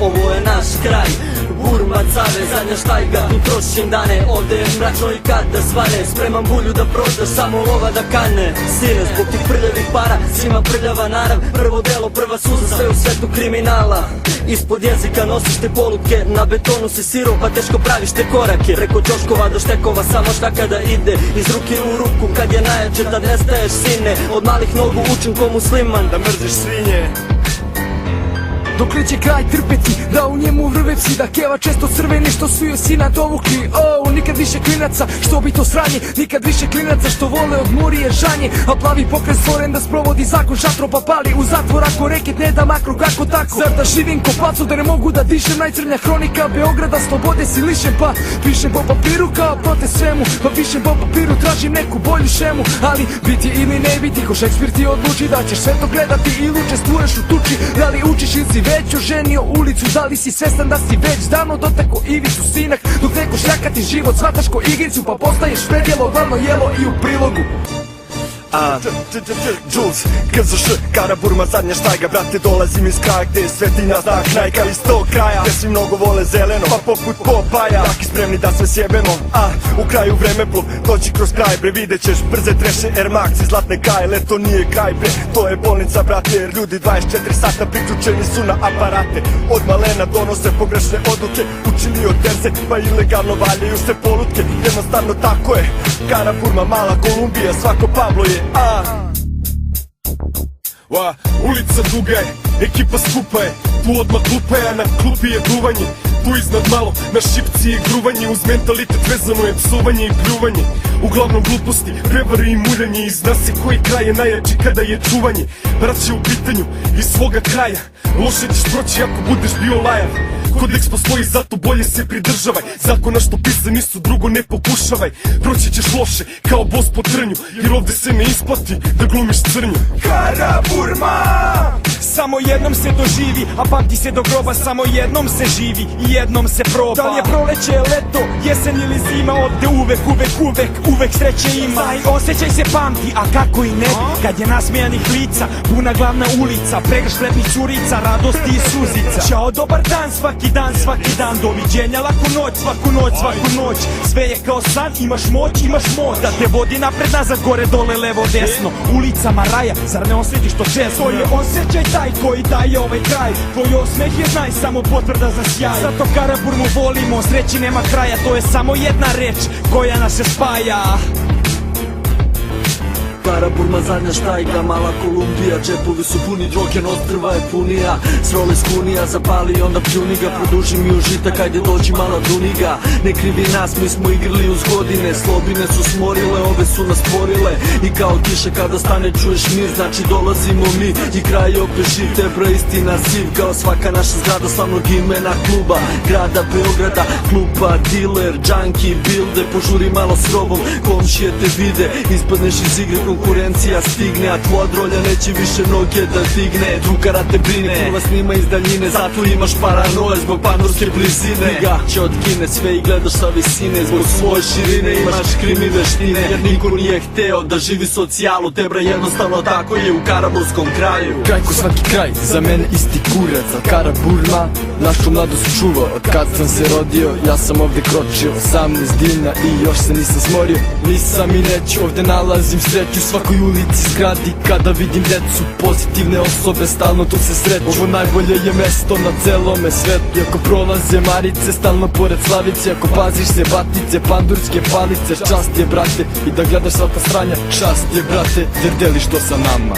ovo je naš kraj. Burma, Care, zadnja štajga, tu trošim dane. Ovde je mračno i kad da svane, spremam bulju da prodaš, samo lova da kane. Sine, zbog tih prljavih para, svima prljava narav. Prvo delo, prva suza, sve u svetu kriminala. Ispod jezika nosiš te poluke, na betonu si sirov, pa teško praviš te korake. Preko ćoškova do štekova, samo šta kada ide iz ruke u ruku, kad je najjače tad nestaješ sine. Od malih nogu učim ko musliman da mrziš svinje. Dokle će kraj trpeti, da u njemu vrve psi, da keva često crveni što su joj sina dovukli. Nikad više klinaca, što bi to sranje, nikad više klinaca što vole od Murije žanje. A plavi pokret stvoren da sprovodi zakon, šatro pa pali u zatvor ako reket ne da makro kako tako. Zar da živim ko paco, da ne mogu da dišem, najcrnja hronika Beograda, slobode si lišem, pa pišem po papiru kao protest svemu. Pa pišem po papiru, tražim neku bolju šemu, ali biti ili ne biti, ko Šekspir ti odluči da ćeš sve to gledati ili učestvuješ u tuči. Da li učiš ili si već oženio ulicu, da li si svestan da si već davno dotako ivicu sinak. Dok neko šljakati život shvataš ko igricu, pa postaješ predjelo, glavno jelo i u prilogu. Jules, KZŠ, Kara, Burma, zadnja štajga. Brate, dolazim iz kraja gde je svetinja znak Nike. Iz tog kraja gde svi mnogo vole zeleno, pa poput Popaja taki spremni da sve sjebemo. U kraju vremeplov dođi kroz kraj, bre, vidjet ćeš brze treše Air Max i zlatne kajle. To nije kraj, bre, to je bolnica, brate, jer ljudi 24 sata priključeni su na aparate. Od malena donose pogrešne odluke, učili od terze pa ilegalno valjaju se polutke. Jednostavno tako je, Kara, Burma, mala Kolumbija, svako Pablo je. Ulica duga je, ekipa skupa je, tu odmah klupa je, a na klupi je duvanje. Tu iznad malo, na šipci je gruvanje, uz mentalitet vezano je psovanje i pljuvanje. Uglavnom gluposti, prevare i muljanje, i zna se koji kraj je najjači kada je čuvanje. Brat je u pitanju iz svoga kraja, loše ćeš proći ako budeš bio lajav. Kodeks postoji, zato bolje se pridržavaj, zakona što pisa nisu, drugo ne pokušavaj. Proći ćeš loše, kao bos po trnju, jer ovde se ne isplati da glumiš crnju. Kara, Burma! Samo jednom se doživi, a pamti se do groba, samo jednom se živi i jednom se proba. Da li je proleće, leto, jesen ili zima, ovde uvek sreće ima. Taj osjećaj se pamti, a kako i ne, kad je nasmijanih lica, puna glavna ulica, pregrš lepih curica, radosti i suzica. Ćao, dobar dan, svaki dan, doviđenja, laku noć, svaku noć. Sve je kao san, imaš moć, da te vodi napred, nazad, gore, dole, levo, desno. Ulicama raja, zar ne osjetiš to često? To je osjećaj taj koji daje ovaj kraj, tvoj osmeh je znaj, samo potvrda za sjaj. Zato Kara, Burmu volimo, sreći nema kraja, to je samo jedna reč koja nas se spaja. Kara, Burma, zadnja štajga, mala Kolumbija. Džepovi su puni droge, ostrva je punija. Srole skunija, zapali onda pljuni ga. Produži mi užitak, ajde dođi mala duniga. Ne krivi nas, mi smo igrali uz godine. Slobine su smorile, ove su nas stvorile. I kao kiša kada stane čuješ mir, znači dolazimo mi. I kraj opet živ, tebra istina siv. Kao svaka naša zgrada slavnog imena kluba grada Beograda, kluba, dealer, junkie, builder. Požuri malo s robom, komšije te vide. Ispadneš iz igre, konkurencija stigne, a tvoja drolja neće više noge da digne. Drugara te brine, kurva snima iz daljine, zato imaš paranoje zbog pandurske blizine. Knjiga će od Kine sve i gledaš sa visine, zbog svoje širine imaš krimi veštine. Jer niko nije hteo da živi socijalu, tebra jednostavno tako je u karaburskom kraju. Kraj ko svaki kraj, za mene isti kurac, al Kara, Burma, našu mladost čuva. Od kad sam se rodio, ja sam ovde kročio 18 dina i još se nisam smorio. Nisam i neću, ovde nalazim sreću, svakoj ulici, zgradi, kada vidim decu. Pozitivne osobe, stalno tu se sreću. Ovo najbolje je mesto na celome svetu. Ako prolaze Marice, stalno pored Slavice. Ako paziš se Batice, pandurske palice. Čast je, brate, i da gledaš svaka stranja. Čast je, brate, jer deliš to sa nama.